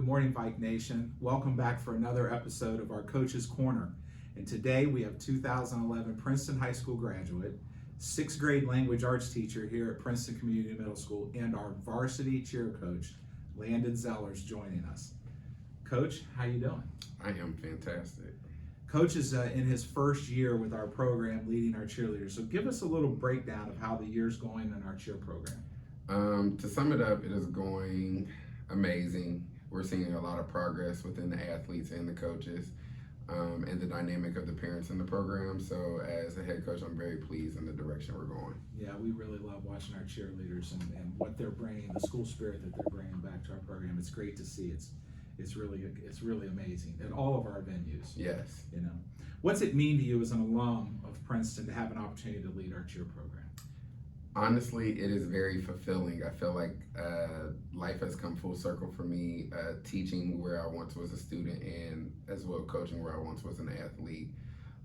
morning, Vike Nation. Welcome back for another episode of our Coach's Corner. And today we have 2011 Princeton High School graduate, 6th grade language arts teacher here at Princeton Community Middle School, and our varsity cheer coach, Landon Zellars, joining us. Coach, how you doing? I am fantastic. Coach is in his first year with our program, leading our cheerleaders. So give us a little breakdown of how the year's going in our cheer program. To sum it up, it is going amazing. We're seeing a lot of progress within the athletes and the coaches, and the dynamic of the parents in the program. So as a head coach, I'm very pleased in the direction we're going. Yeah, we really love watching our cheerleaders and what they're bringing, the school spirit that they're bringing back to our program. It's great to see. It's really amazing at all of our venues. Yes. You know, what's it mean to you as an alum of Princeton to have an opportunity to lead our cheer program? Honestly, it is very fulfilling. I feel like life has come full circle for me, teaching where I once was a student and as well coaching where I once was an athlete.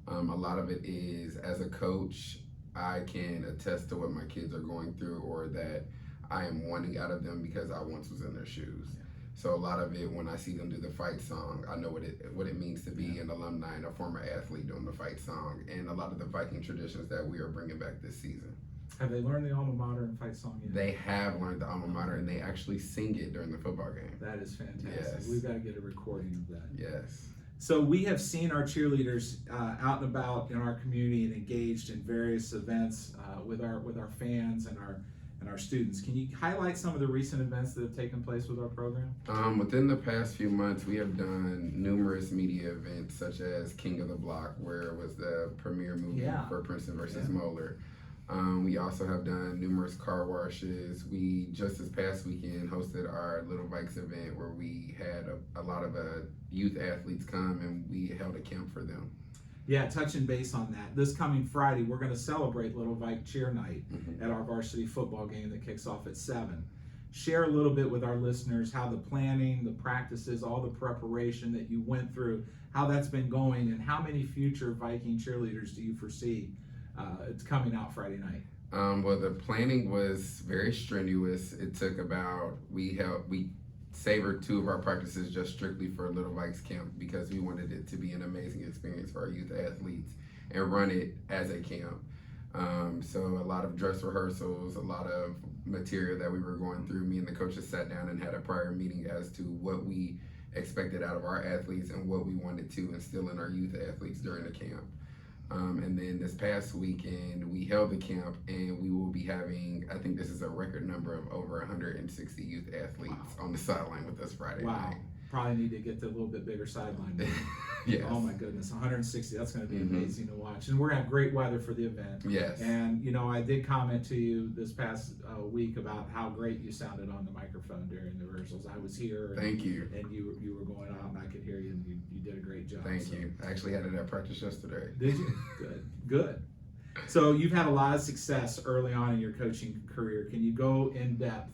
A lot of it is, as a coach, I can attest to what my kids are going through or that I am wanting out of them because I once was in their shoes. Yeah. So a lot of it, when I see them do the fight song, I know what it means to be an alumni and a former athlete doing the fight song, and a lot of the Viking traditions that we are bringing back this season. Have they learned the alma mater and fight song yet? They have learned the alma mater, and they actually sing it during the football game. That is fantastic. Yes. We've got to get a recording of that. Yes. So we have seen our cheerleaders out and about in our community and engaged in various events with our fans and our students. Can you highlight some of the recent events that have taken place with our program? Within the past few months, we have done numerous media events, such as King of the Block, where it was the premiere movie for Princeton versus Moeller. We also have done numerous car washes. We, just this past weekend, hosted our Little Vikes event where we had a lot of youth athletes come and we held a camp for them. Yeah, touching base on that. This coming Friday, we're going to celebrate Little Vike Cheer Night at our varsity football game that kicks off at 7. Share a little bit with our listeners how the planning, the practices, all the preparation that you went through, how that's been going, and how many future Viking cheerleaders do you foresee it's coming out Friday night? Well, the planning was very strenuous. It took we savored 2 of our practices just strictly for Little Vikes camp because we wanted it to be an amazing experience for our youth athletes and run it as a camp. So a lot of dress rehearsals, a lot of material that we were going through. Me and the coaches sat down and had a prior meeting as to what we expected out of our athletes and what we wanted to instill in our youth athletes during the camp. And then this past weekend, we held the camp, and we will be having, I think this is a record number of over 160 youth athletes on the sideline with us Friday night. Probably need to get the little bit bigger sideline. Yes. Oh my goodness, 160, that's going to be amazing to watch. And we're going to have great weather for the event. Yes. And, you know, I did comment to you this past week about how great you sounded on the microphone during the rehearsals. I was here. Thank you. And you were going out, and I could hear you, and you did a great job. Thank you. I actually had it at practice yesterday. Did you? Good. So you've had a lot of success early on in your coaching career. Can you go in depth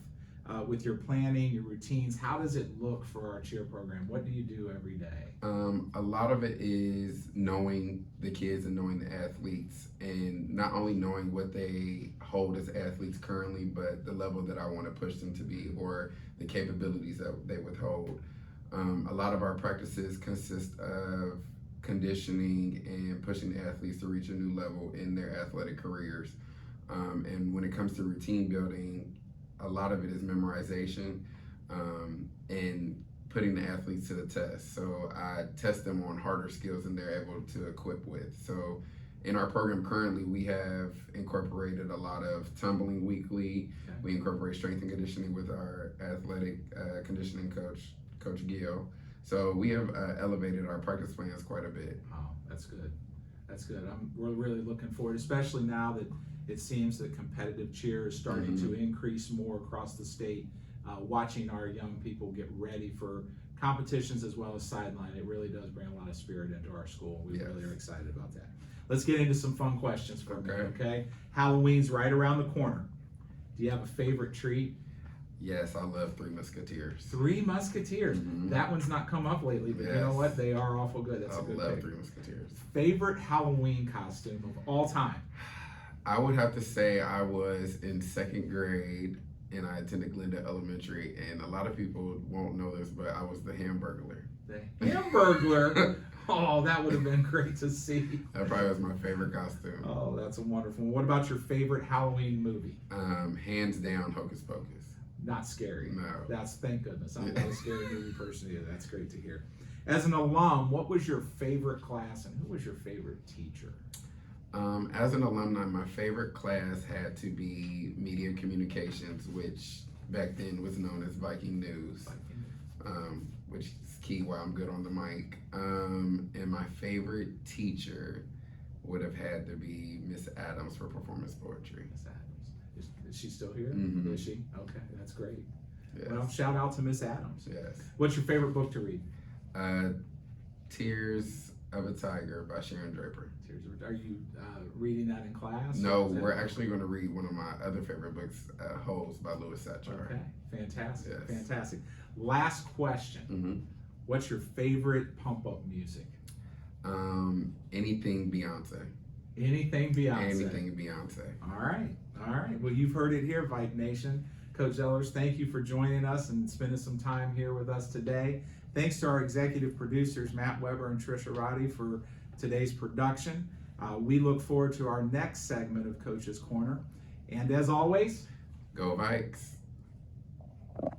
with your planning, your routines? How does it look for our cheer program? What do you do every day? A lot of it is knowing the kids and knowing the athletes, and not only knowing what they hold as athletes currently, but the level that I want to push them to be or the capabilities that they would hold. A lot of our practices consist of conditioning and pushing the athletes to reach a new level in their athletic careers. And when it comes to routine building, a lot of it is memorization and putting the athletes to the test. So I test them on harder skills than they're able to equip with. So in our program currently, we have incorporated a lot of tumbling weekly. Okay. We incorporate strength and conditioning with our athletic conditioning coach, Coach Gill. So we have elevated our practice plans quite a bit. Oh, that's good. That's good. We're really looking forward, especially now that it seems that competitive cheer is starting to increase more across the state. Watching our young people get ready for competitions as well as sideline, it really does bring a lot of spirit into our school. We really are excited about that. Let's get into some fun questions for me, okay? Halloween's right around the corner. Do you have a favorite treat? Yes, I love Three Musketeers. Three Musketeers. That one's not come up lately, but you know what? They are awful good. That's a good pick. I love Three Musketeers. Favorite Halloween costume of all time? I would have to say I was in 2nd grade and I attended Glendale Elementary, and a lot of people won't know this, but I was the Hamburglar. The Hamburglar. Oh, that would have been great to see. That probably was my favorite costume. Oh, that's a wonderful one. What about your favorite Halloween movie? Hands down, Hocus Pocus. Not scary. No. Thank goodness. I'm not a scary movie person either. That's great to hear. As an alum, what was your favorite class and who was your favorite teacher? As an alumni, my favorite class had to be Media Communications, which back then was known as Viking News, which is key why I'm good on the mic. And my favorite teacher would have had to be Miss Adams for performance poetry. Miss Adams. Is she still here? Mm-hmm. Is she? Okay, that's great. Yes. Well, shout out to Miss Adams. Yes. What's your favorite book to read? Tears of a Tiger by Sharon Draper. Are you reading that in class? No, we're actually going to read one of my other favorite books, Holes by Louis Satchar. Okay, fantastic, Yes. fantastic. Last question. Mm-hmm. What's your favorite pump-up music? Anything Beyonce. Anything Beyonce. Anything Beyonce. All right, all right. Well, you've heard it here, Vike Nation. Coach Zellars, thank you for joining us and spending some time here with us today. Thanks to our executive producers, Matt Weber and Trisha Roddy, for today's production. We look forward to our next segment of Coach's Corner. And as always, Go Vikes.